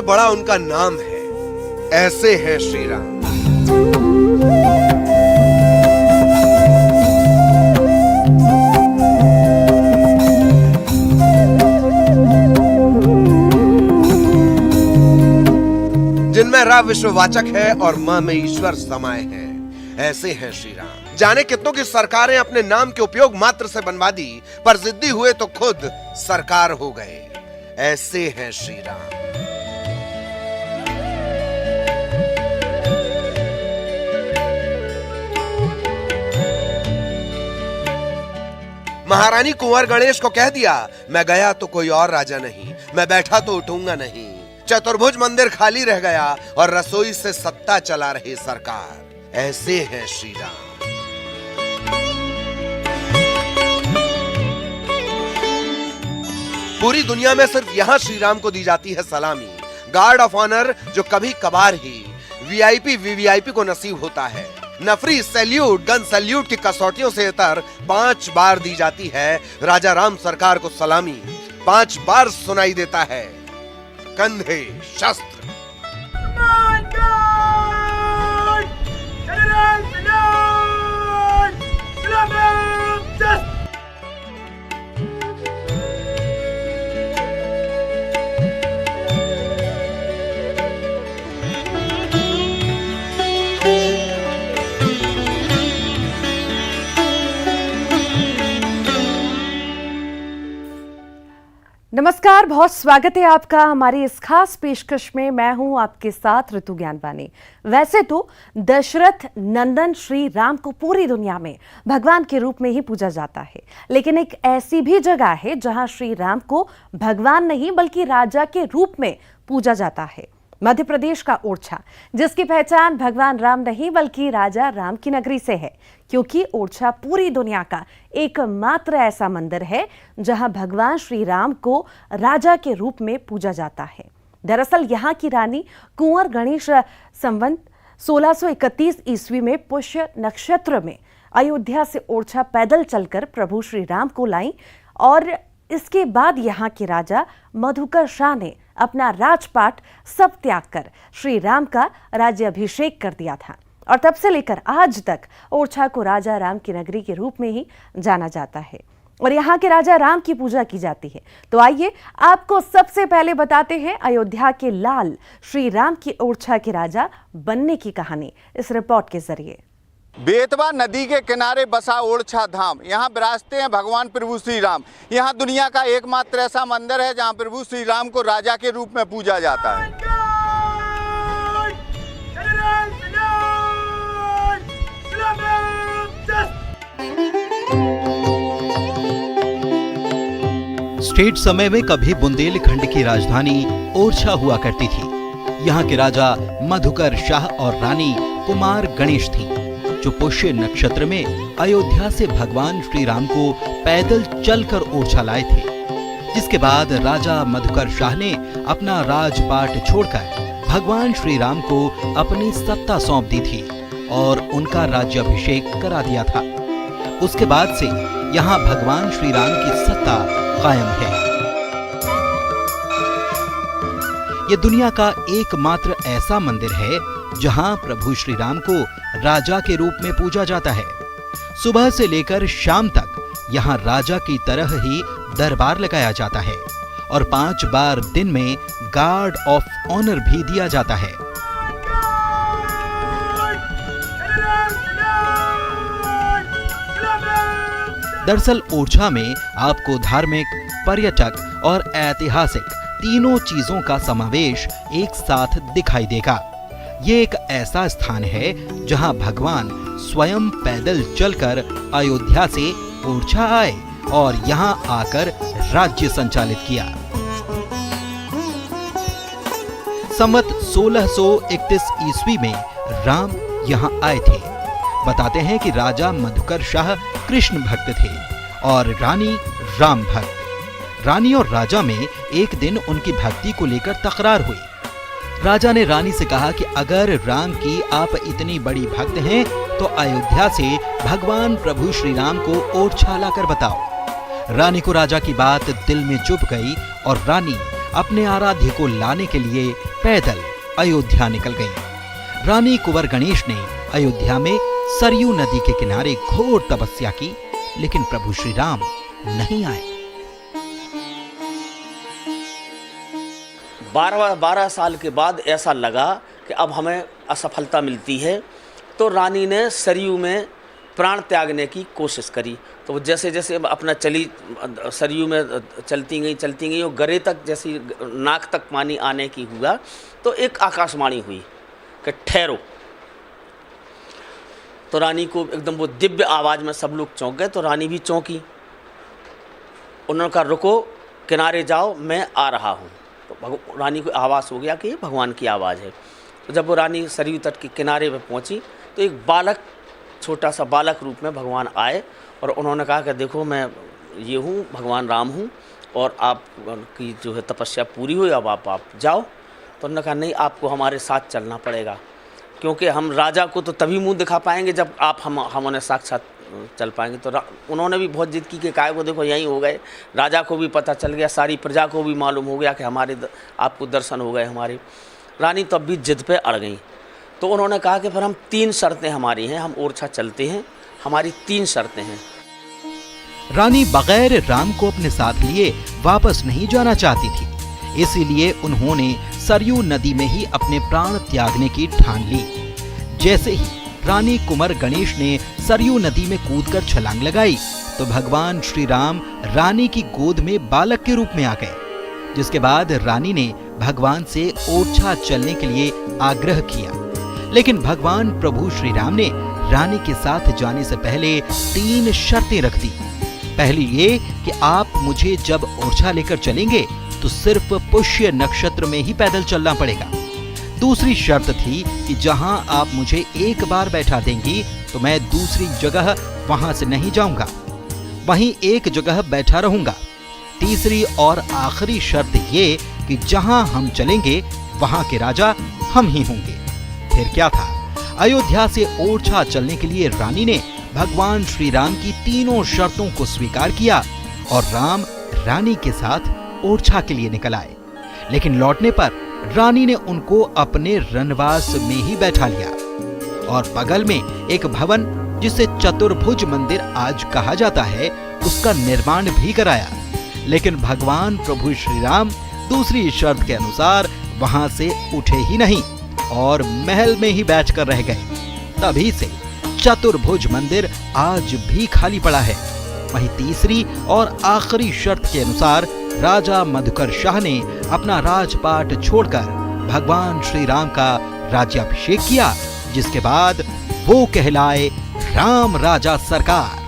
सबसे बड़ा उनका नाम है। ऐसे हैं श्री राम। जिनमें रा विश्ववाचक है और मां में ईश्वर समाये हैं। ऐसे हैं श्री राम। जाने कितनों की सरकारें अपने नाम के उपयोग मात्र से बनवा दी, पर जिद्दी हुए तो खुद सरकार हो गए। ऐसे हैं श्री राम। महारानी कुंवर गणेश को कह दिया, मैं गया तो कोई और राजा नहीं, मैं बैठा तो उठूंगा नहीं। चतुर्भुज मंदिर खाली रह गया और रसोई से सत्ता चला रही सरकार। ऐसे हैं श्री राम। पूरी दुनिया में सिर्फ यहां श्री राम को दी जाती है सलामी, गार्ड ऑफ ऑनर, जो कभी कभार ही वीआईपी वीवीआईपी को नसीब होता है। नफरी, सैल्यूट, गन सैल्यूट की कसौटियों से इतर 5 बार दी जाती है। राजा राम सरकार को सलामी 5 बार सुनाई देता है। कंधे शस्त्र। नमस्कार, बहुत स्वागत है आपका हमारी इस खास पेशकश में। मैं हूं आपके साथ ऋतु ज्ञानवानी। वैसे तो दशरथ नंदन श्री राम को पूरी दुनिया में भगवान के रूप में ही पूजा जाता है, लेकिन एक ऐसी भी जगह है जहां श्री राम को भगवान नहीं बल्कि राजा के रूप में पूजा जाता है। मध्य प्रदेश का ओरछा, जिसकी पहचान भगवान राम नहीं बल्कि राजा राम की नगरी से है, क्योंकि ओरछा पूरी दुनिया का एकमात्र ऐसा मंदिर है जहां भगवान श्री राम को राजा के रूप में पूजा जाता है। दरअसल यहां की रानी कुंवर गणेश संवत 1631 ईस्वी में पुष्य नक्षत्र में अयोध्या से ओरछा पैदल चलकर प्रभु श्री राम को लाई और इसके बाद यहाँ के राजा मधुकर शाह ने अपना राजपाट सब त्याग कर श्री राम का राज्याभिषेक कर दिया था और तब से लेकर आज तक ओरछा को राजा राम की नगरी के रूप में ही जाना जाता है और यहाँ के राजा राम की पूजा की जाती है। तो आइए आपको सबसे पहले बताते हैं अयोध्या के लाल श्री राम की ओरछा के राजा बनने की कहानी इस रिपोर्ट के जरिए। बेतवा नदी के किनारे बसा ओरछा धाम, यहाँ विराजते हैं भगवान प्रभु श्री राम। यहाँ दुनिया का एकमात्र ऐसा मंदिर है जहाँ प्रभु श्री राम को राजा के रूप में पूजा जाता है। स्टेट समय में कभी बुंदेलखंड की राजधानी ओरछा हुआ करती थी। यहाँ के राजा मधुकर शाह और रानी कुमार गणेश थी, जो पुष्य नक्षत्र में अयोध्या से भगवान श्री राम को पैदल चलकर ओरछा लाए थे। जिसके बाद राजा मधुकर शाह ने अपना राजपाट छोड़कर भगवान श्री राम को अपनी सत्ता सौंप दी थी और उनका राज्याभिषेक करा दिया था। उसके बाद से यहाँ भगवान श्री राम की सत्ता कायम है। ये दुनिया का एकमात्र ऐसा मंदिर है जहां प्रभु श्री राम को राजा के रूप में पूजा जाता है। सुबह से लेकर शाम तक यहां राजा की तरह ही दरबार लगाया जाता है और 5 बार दिन में गार्ड ऑफ ऑनर भी दिया जाता है। दरअसल ओरछा में आपको धार्मिक, पर्यटक और ऐतिहासिक तीनों चीजों का समावेश एक साथ दिखाई देगा। ये एक ऐसा स्थान है जहां भगवान स्वयं पैदल चलकर अयोध्या से ओरछा आए और यहां आकर राज्य संचालित किया। संवत 1631 ईस्वी में राम यहां आए थे। बताते हैं कि राजा मधुकर शाह कृष्ण भक्त थे और रानी राम भक्त। रानी और राजा में एक दिन उनकी भक्ति को लेकर तकरार हुई। राजा ने रानी से कहा कि अगर राम की आप इतनी बड़ी भक्त हैं तो अयोध्या से भगवान प्रभु श्री राम को ओरछा लाकर बताओ। रानी को राजा की बात दिल में चुभ गई और रानी अपने आराध्य को लाने के लिए पैदल अयोध्या निकल गईं। रानी कुंवर गणेश ने अयोध्या में सरयू नदी के किनारे घोर तपस्या की, लेकिन प्रभु श्री राम नहीं आए। 12 साल के बाद ऐसा लगा कि अब हमें असफलता मिलती है, तो रानी ने सरयू में प्राण त्यागने की कोशिश करी। तो जैसे जैसे अपना सरयू में चलती गई और गरे तक, जैसी नाक तक पानी आने की हुआ, तो एक आकाशवाणी हुई कि ठहरो। तो रानी को एकदम वो दिव्य आवाज़ में सब लोग चौंक गए, तो रानी भी चौंकी। उन्होंने कहा रुको, किनारे जाओ, मैं आ रहा हूँ। तो रानी को आवाज़ हो गया कि ये भगवान की आवाज़ है। तो जब वो रानी सरयू तट के किनारे पर पहुँची, तो एक बालक, छोटा सा बालक रूप में भगवान आए और उन्होंने कहा कि देखो, मैं ये हूँ, भगवान राम हूँ, और आपकी जो है तपस्या पूरी हुई, अब आप जाओ। तो उन्होंने कहा नहीं, आपको हमारे साथ चलना पड़ेगा, क्योंकि हम राजा को तो तभी मुंह दिखा पाएंगे जब आप हम उन्हें साक्षात चल पाएंगे। तो उन्होंने भी बहुत जिद की कि काय को देखो यहीं हो गए। राजा को भी पता चल गया, सारी प्रजा को भी मालूम हो गया कि आपको दर्शन हो गए हमारे। रानी तब भी जिद पे अड़ गई। तो उन्होंने कहा कि फिर हम 3 शर्तें हमारी हैं, हम ओरछा चलते हैं, हमारी 3 शर्तें हैं। रानी बगैर राम को अपने साथ लिए वापस नहीं जाना चाहती थी, इसीलिए उन्होंने सरयू नदी में ही अपने प्राण त्यागने की ठान ली। जैसे ही रानी कुंवर गणेश ने सरयू नदी में कूदकर छलांग लगाई, तो भगवान श्री राम रानी की गोद में बालक के रूप में आ गए, जिसके बाद रानी ने भगवान से ओरछा चलने के लिए आग्रह किया। लेकिन भगवान प्रभु श्री राम ने रानी के साथ जाने से पहले 3 शर्तें रख दी। पहली ये कि आप मुझे जब ओरछा लेकर चलेंगे तो सिर्फ पुष्य नक्षत्र में ही पैदल चलना पड़ेगा। दूसरी शर्त थी कि जहां आप मुझे एक बार बैठा देंगी तो मैं दूसरी जगह वहां से नहीं जाऊंगा, वहीं एक जगह बैठा रहूंगा। तीसरी और आखिरी शर्त ये कि जहां हम चलेंगे वहां के राजा हम ही होंगे। फिर क्या था, अयोध्या से ओरछा चलने के लिए रानी ने भगवान श्री राम की तीनों शर्तों को स्वीकार किया और राम रानी के साथ ओरछा के लिए निकल आए। लेकिन लौटने पर रानी ने उनको अपने रनवास में ही बैठा लिया और बगल में एक भवन, जिसे चतुर्भुज मंदिर आज कहा जाता है, उसका निर्माण भी कराया। लेकिन भगवान प्रभु श्री राम दूसरी शर्त के अनुसार वहां से उठे ही नहीं और महल में ही बैठकर रह गए। तभी से चतुर्भुज मंदिर आज भी खाली पड़ा है। वहीं तीसरी और आखिरी शर्त के अनुसार राजा मधुकर शाह ने अपना राजपाट छोड़कर भगवान श्री राम का राज्याभिषेक किया, जिसके बाद वो कहलाए राम राजा सरकार।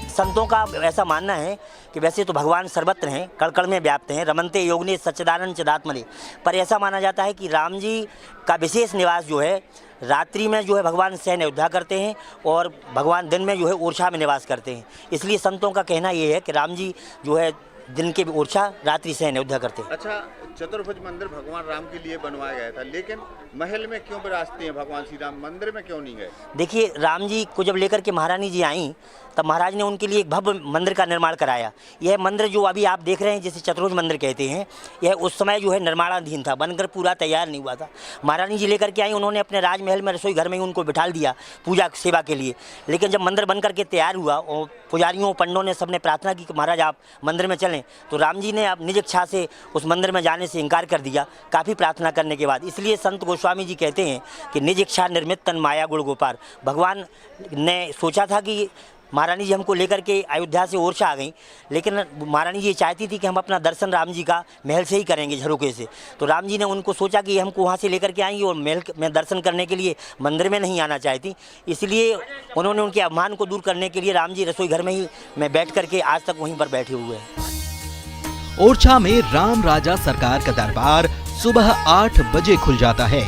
संतों का ऐसा मानना है कि वैसे तो भगवान सर्वत्र हैं, कण-कण में व्याप्त हैं, रमन्ते योगिने सच्चिदानंद चिदात्मने, पर ऐसा माना जाता है कि राम जी का विशेष निवास जो है रात्रि में जो है भगवान शयन अयोध्या करते हैं और भगवान दिन में जो है ओरछा में निवास करते हैं। इसलिए संतों का कहना ये है कि राम जी जो है दिन के ओरछा, रात्रि शयन अयोध्या करते हैं। अच्छा, चतुर्भुज मंदिर भगवान राम के लिए बनवाया गया था, लेकिन महल में क्यों विराजते हैं भगवान श्री राम, मंदिर में क्यों नहीं गए? देखिए, राम जी को जब लेकर के महारानी जी आई तब महाराज ने उनके लिए एक भव्य मंदिर का निर्माण कराया। यह मंदिर जो अभी आप देख रहे हैं, जिसे चतुर्भुज मंदिर कहते हैं, यह उस समय जो है निर्माणाधीन था, बनकर पूरा तैयार नहीं हुआ था। महारानी जी लेकर के आई, उन्होंने अपने राजमहल में रसोई घर में ही उनको बिठा दिया पूजा सेवा के लिए। लेकिन जब मंदिर बन करके तैयार हुआ और पुजारियों पंडों ने सबने प्रार्थना की कि महाराज आप मंदिर में चलें, तो राम जी ने निज इच्छा से उस मंदिर में जाने से इनकार कर दिया, काफ़ी प्रार्थना करने के बाद। इसलिए संत गोस्वामी जी कहते हैं कि निज इच्छा निर्मित तन माया गुण गोपार। भगवान ने सोचा था कि महारानी जी हमको लेकर के अयोध्या से ओरछा आ गई, लेकिन महारानी जी चाहती थी कि हम अपना दर्शन राम जी का महल से ही करेंगे, झरोके से। तो राम जी ने उनको सोचा कि हमको वहाँ से लेकर के आएंगे और महल में दर्शन करने के लिए मंदिर में नहीं आना चाहती। इसलिए उन्होंने उनके अभिमान को दूर करने के लिए राम जी रसोई घर में ही में बैठ करके आज तक वहीं पर बैठे हुए हैं। ओरछा में राम राजा सरकार का दरबार सुबह 8 बजे खुल जाता है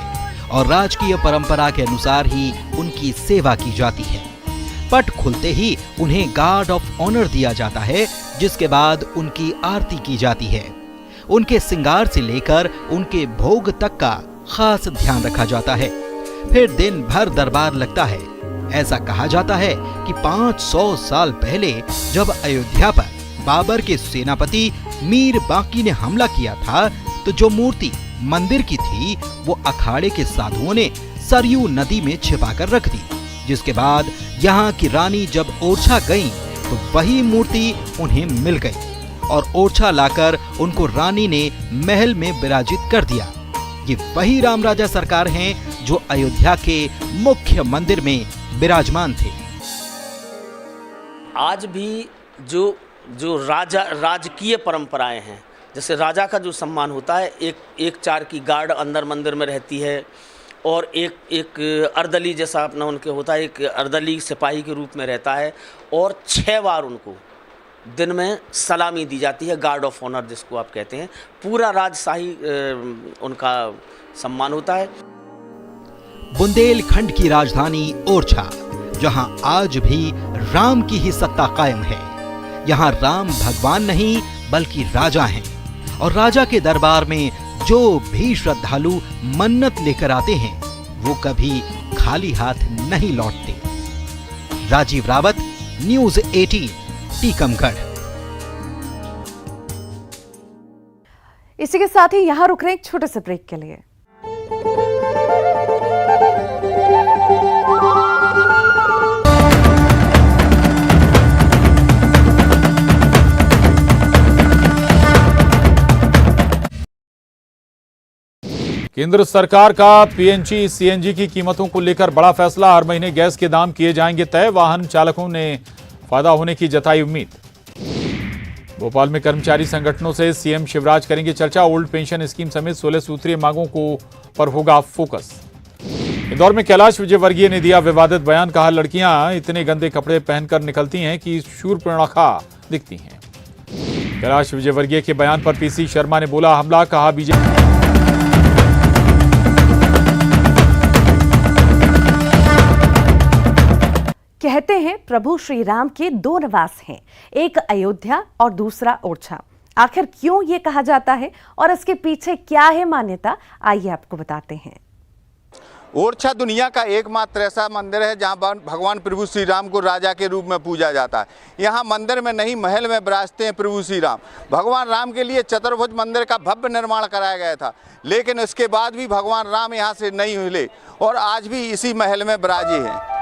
और राजकीय परंपरा के अनुसार ही उनकी सेवा की जाती है। पट खुलते ही उन्हें गार्ड ऑफ ऑनर दिया जाता है, जिसके बाद उनकी आरती की जाती है। उनके श्रृंगार से लेकर उनके भोग तक का खास ध्यान रखा जाता है। फिर दिन भर दरबार लगता है। ऐसा कहा जाता है कि 500 साल पहले जब अयोध्या पर बाबर के सेनापति मीर बाकी ने हमला किया था तो जो मूर्ति मंदिर की थी वो अखाड़े के साधुओं ने सरयू नदी में छिपाकर रख दी। जिसके बाद यहाँ की रानी जब ओरछा गईं तो वही मूर्ति उन्हें मिल गई और ओरछा लाकर उनको रानी ने महल में विराजित कर दिया। ये वही राम राजा सरकार हैं जो अयोध्या के मुख्य मंदिर में विराजमान थे। आज भी जो राजकीय परंपराएं हैं, जैसे राजा का जो सम्मान होता है, एक चार की गार्ड अंदर मंदिर में रहती है और एक अर्दली जैसा अपना उनके होता है, एक अर्दली सिपाही के रूप में रहता है और 6 बार उनको दिन में सलामी दी जाती है, गार्ड ऑफ ऑनर जिसको आप कहते हैं। पूरा राजशाही उनका सम्मान होता है। बुंदेलखंड की राजधानी ओरछा, जहां आज भी राम की ही सत्ता कायम है। यहाँ राम भगवान नहीं बल्कि राजा हैं और राजा के दरबार में जो भी श्रद्धालु मन्नत लेकर आते हैं वो कभी खाली हाथ नहीं लौटते। राजीव रावत, न्यूज़ 18, टीकमगढ़। इसी के साथ ही यहां रुक रहे एक छोटे से ब्रेक के लिए। केंद्र सरकार का पीएनजी सीएनजी की कीमतों को लेकर बड़ा फैसला। हर महीने गैस के दाम किए जाएंगे तय। वाहन चालकों ने फायदा होने की जताई उम्मीद। भोपाल में कर्मचारी संगठनों से सीएम शिवराज करेंगे चर्चा। ओल्ड पेंशन स्कीम समेत 16 सूत्रीय मांगों पर होगा फोकस। इंदौर में कैलाश विजयवर्गीय ने दिया विवादित बयान। कहा, लड़कियां इतने गंदे कपड़े पहनकर निकलती हैं कि शूर्पणखा दिखती हैं। कैलाश विजयवर्गीय के बयान पर पीसी शर्मा ने बोला हमला। कहा, बीजेपी कहते हैं प्रभु श्री राम के 2 निवास हैं, एक अयोध्या और दूसरा ओरछा। आखिर क्यों ये कहा जाता है और इसके पीछे क्या है मान्यता, आइए आपको बताते हैं। ओरछा दुनिया का एकमात्र ऐसा मंदिर है जहां भगवान प्रभु श्री राम को राजा के रूप में पूजा जाता है। यहां मंदिर में नहीं महल में विराजते हैं प्रभु श्री राम। भगवान राम के लिए चतुर्भुज मंदिर का भव्य निर्माण कराया गया था, लेकिन इसके बाद भी भगवान राम यहां से नहीं हिले और आज भी इसी महल में विराजे हैं।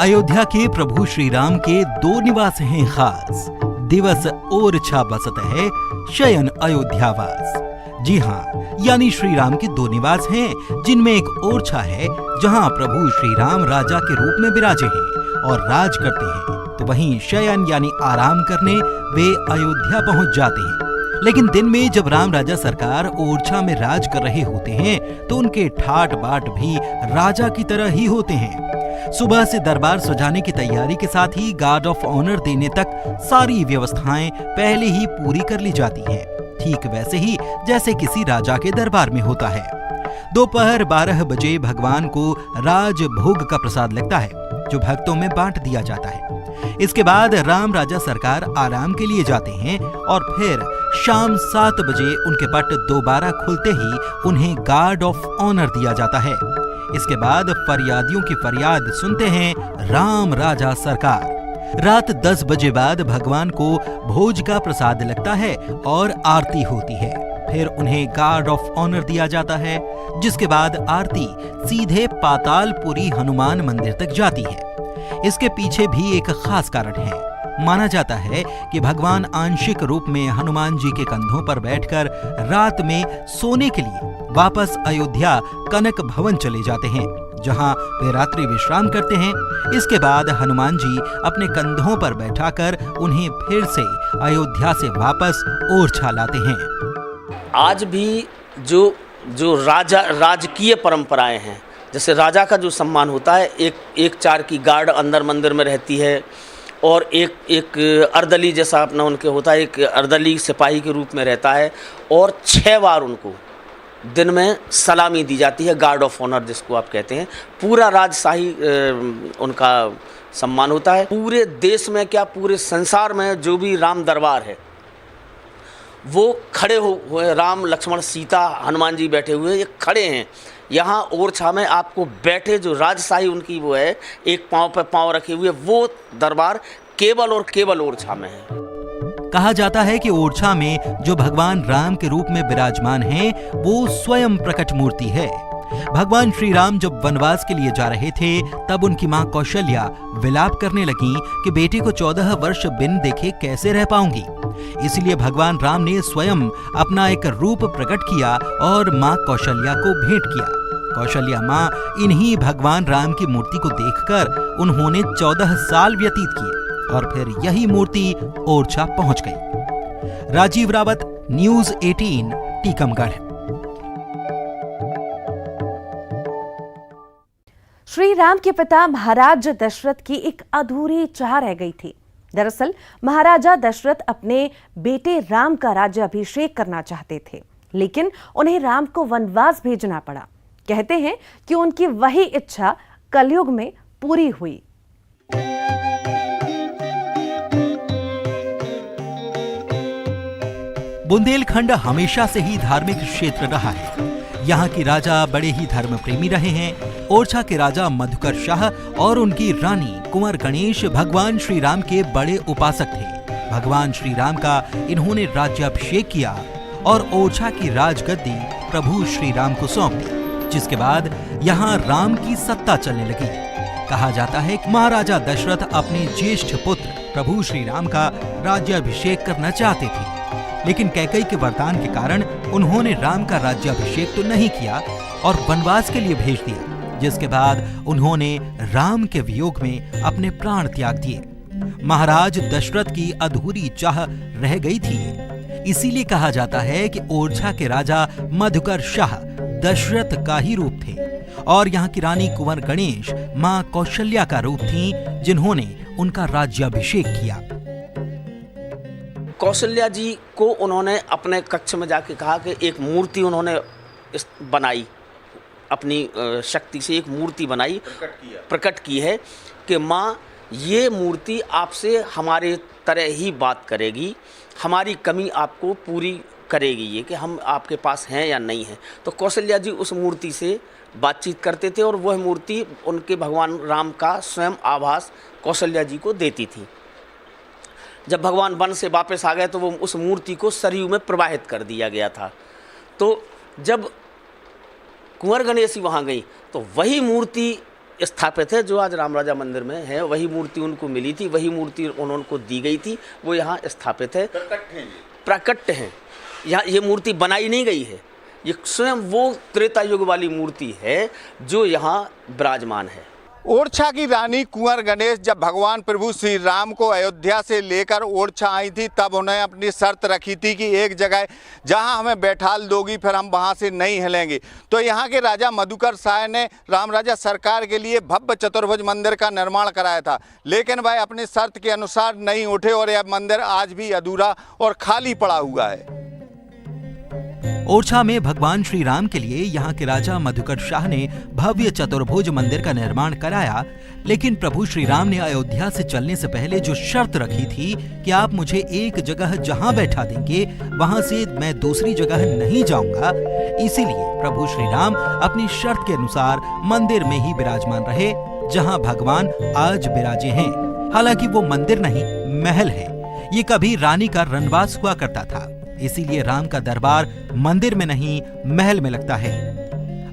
अयोध्या के प्रभु श्री राम के 2 निवास हैं खास। दिवस ओरछा बसत है, शयन अयोध्यावास। जी हाँ, यानी श्री राम के 2 निवास हैं, जिनमें एक ओरछा है जहाँ प्रभु श्री राम राजा के रूप में विराजे हैं और राज करते हैं, तो वहीं शयन यानी आराम करने वे अयोध्या पहुँच जाते हैं। लेकिन दिन में जब राम राजा सरकार ओरछा में राज कर रहे होते हैं तो उनके ठाट बाट भी राजा की तरह ही होते हैं। सुबह से दरबार सजाने की तैयारी के साथ ही गार्ड ऑफ ऑनर देने तक सारी व्यवस्थाएं पहले ही पूरी कर ली जाती हैं, ठीक वैसे ही जैसे किसी राजा के दरबार में होता है। दोपहर 12 बजे भगवान को राज भोग का प्रसाद लगता है जो भक्तों में बांट दिया जाता है। इसके बाद राम राजा सरकार आराम के लिए जाते हैं और फिर शाम 7 बजे उनके पट दोबारा खुलते ही उन्हें गार्ड ऑफ ऑनर दिया जाता है। इसके बाद फरियादियों की फरियाद सुनते हैं राम राजा सरकार। रात 10 बजे बाद भगवान को भोज का प्रसाद लगता है और आरती होती है। फिर उन्हें गार्ड ऑफ ऑनर दिया जाता है, जिसके बाद आरती सीधे पातालपुरी हनुमान मंदिर तक जाती है। इसके पीछे भी एक खास कारण है। माना जाता है कि भगवान आंशिक रूप में हनुमान जी के कंधों पर बैठकर रात में सोने के लिए वापस अयोध्या कनक भवन चले जाते हैं, जहां वे रात्रि विश्राम करते हैं। इसके बाद हनुमान जी अपने कंधों पर बैठाकर उन्हें फिर से अयोध्या से वापस ओरछा लाते हैं। आज भी जो राजकीय परंपराएं हैं, जैसे राजा का जो सम्मान होता है, एक चार की गार्ड अंदर मंदिर में रहती है और एक अर्दली जैसा अपना उनके होता है, एक अर्दली सिपाही के रूप में रहता है और 6 बार उनको दिन में सलामी दी जाती है, गार्ड ऑफ ऑनर जिसको आप कहते हैं। पूरा राजशाही उनका सम्मान होता है। पूरे देश में क्या पूरे संसार में जो भी राम दरबार है वो खड़े हुए, राम लक्ष्मण सीता हनुमान जी बैठे हुए, ये खड़े हैं। यहाँ ओरछा में आपको बैठे जो राजशाही उनकी वो है, एक पाँव पे पाँव रखे हुए, वो दरबार केवल और केवल ओरछा में है। कहा जाता है कि ओरछा में जो भगवान राम के रूप में विराजमान हैं, वो स्वयं प्रकट मूर्ति है। भगवान श्री राम जब वनवास के लिए जा रहे थे, तब उनकी मां कौशल्या विलाप करने लगी कि बेटी को 14 वर्ष बिन देखे कैसे रह पाऊंगी। इसलिए भगवान राम ने स्वयं अपना एक रूप प्रकट किया और मां कौशल्या को भेंट किया। कौशल्या मां इन्हीं भगवान राम की मूर्ति को देखकर उन्होंने 14 साल व्यतीत किए और फिर यही मूर्ति ओरछा पहुंच गई। राजीव रावत, न्यूज़ 18, टीकमगढ़। श्री राम के पिता महाराज दशरथ की एक अधूरी चाह रह गई थी। दरअसल महाराजा दशरथ अपने बेटे राम का राज्याभिषेक करना चाहते थे, लेकिन उन्हें राम को वनवास भेजना पड़ा। कहते हैं कि उनकी वही इच्छा कलयुग में पूरी हुई। बुंदेलखंड हमेशा से ही धार्मिक क्षेत्र रहा है। यहाँ की राजा बड़े ही धर्म प्रेमी रहे हैं। ओरछा के राजा मधुकर शाह और उनकी रानी कुंवर गणेश भगवान श्री राम के बड़े उपासक थे। भगवान श्री राम का इन्होंने राज्याभिषेक किया और ओरछा की राजगद्दी प्रभु श्री राम को सौंप दी, जिसके बाद यहाँ राम की सत्ता चलने लगी। कहा जाता है कि महाराजा दशरथ अपने ज्येष्ठ पुत्र प्रभु श्री राम का राज्याभिषेक करना चाहते थे, लेकिन कैकेयी के वरदान के कारण उन्होंने राम का राज्याभिषेक तो नहीं किया और वनवास के लिए भेज दिया, जिसके बाद उन्होंने राम के वियोग में अपने प्राण त्याग दिए। महाराज दशरथ की अधूरी चाह रह गई थी। इसीलिए कहा जाता है कि ओरछा के राजा मधुकर शाह दशरथ का ही रूप थे और यहाँ की रानी कुंवर गणेश मां कौशल्या का रूप थी, जिन्होंने उनका राज्याभिषेक किया। कौशल्या जी को उन्होंने अपने कक्ष में जाके कहा कि एक मूर्ति उन्होंने बनाई, अपनी शक्ति से एक मूर्ति बनाई, प्रकट की है कि माँ ये मूर्ति आपसे हमारे तरह ही बात करेगी, हमारी कमी आपको पूरी करेगी, ये कि हम आपके पास हैं या नहीं हैं। तो कौशल्या जी उस मूर्ति से बातचीत करते थे और वह मूर्ति उनके भगवान राम का स्वयं आभास कौशल्या जी को देती थी। जब भगवान वन से वापस आ गए तो वो उस मूर्ति को सरयू में प्रवाहित कर दिया गया था। तो जब कुंवर गणेश वहाँ गई तो वही मूर्ति स्थापित है जो आज राम राजा मंदिर में है, वही मूर्ति उनको मिली थी, वही मूर्ति उनको दी गई थी, वो यहाँ स्थापित है, प्रकट हैं। यहाँ ये मूर्ति बनाई नहीं गई है, ये स्वयं वो त्रेता युग वाली मूर्ति है जो यहाँ विराजमान है। ओरछा की रानी कुंवर गणेश जब भगवान प्रभु श्री राम को अयोध्या से लेकर ओरछा आई थी, तब उन्हें अपनी शर्त रखी थी कि एक जगह जहां हमें बैठाल दोगी फिर हम वहां से नहीं हिलेंगे। तो यहां के राजा मधुकर शाह ने राम राजा सरकार के लिए भव्य चतुर्भुज मंदिर का निर्माण कराया था, लेकिन वह अपनी शर्त के अनुसार नहीं उठे और यह मंदिर आज भी अधूरा और खाली पड़ा हुआ है। ओरछा में भगवान श्री राम के लिए यहाँ के राजा मधुकर शाह ने भव्य चतुर्भुज मंदिर का निर्माण कराया, लेकिन प्रभु श्री राम ने अयोध्या से चलने से पहले जो शर्त रखी थी कि आप मुझे एक जगह जहाँ बैठा देंगे वहां से मैं दूसरी जगह नहीं जाऊंगा, इसीलिए प्रभु श्री राम अपनी शर्त के अनुसार मंदिर में ही विराजमान रहे जहाँ भगवान आज विराजे हैं। हालांकि वो मंदिर नहीं, महल है। ये कभी रानी का रनवास हुआ करता था, इसीलिए राम का दरबार मंदिर में नहीं महल में लगता है।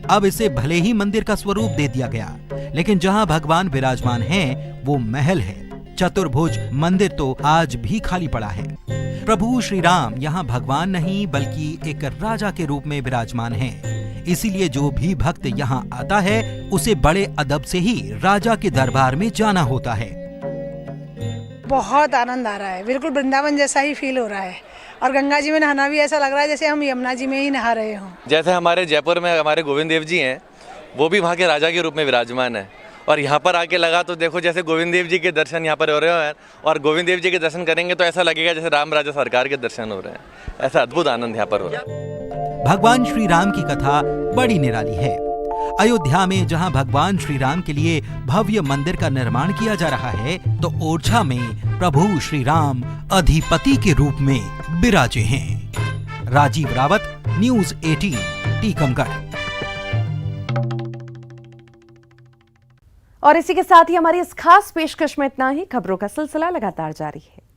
अब इसे भले ही मंदिर का स्वरूप दे दिया गया, लेकिन जहां भगवान विराजमान हैं, वो महल है। चतुर्भुज मंदिर तो आज भी खाली पड़ा है। प्रभु श्री राम यहाँ भगवान नहीं बल्कि एक राजा के रूप में विराजमान हैं। इसीलिए जो भी भक्त यहाँ आता है उसे बड़े अदब से ही राजा के दरबार में जाना होता है। बहुत आनंद आ रहा है, बिल्कुल वृंदावन जैसा ही फील हो रहा है और गंगा जी में नहाना भी ऐसा लग रहा है जैसे हम यमुना जी में ही नहा रहे हों। जैसे हमारे जयपुर में हमारे गोविंद देव जी हैं, वो भी वहाँ के राजा के रूप में विराजमान है और यहाँ पर आके लगा तो देखो जैसे गोविंद देव जी के दर्शन यहाँ पर हो रहे हैं और गोविंद देव जी के दर्शन करेंगे तो ऐसा लगेगा जैसे राम राजा सरकार के दर्शन हो रहे हैं। ऐसा अद्भुत आनंद यहाँ पर हो रहा है। भगवान श्री राम की कथा बड़ी निराली है। अयोध्या में जहां भगवान श्री राम के लिए भव्य मंदिर का निर्माण किया जा रहा है, तो ओरछा में प्रभु श्री राम अधिपति के रूप में विराजे हैं। राजीव रावत, न्यूज 18, टीकमगढ़। और इसी के साथ ही हमारी इस खास पेशकश में इतना ही। खबरों का सिलसिला लगातार जारी है।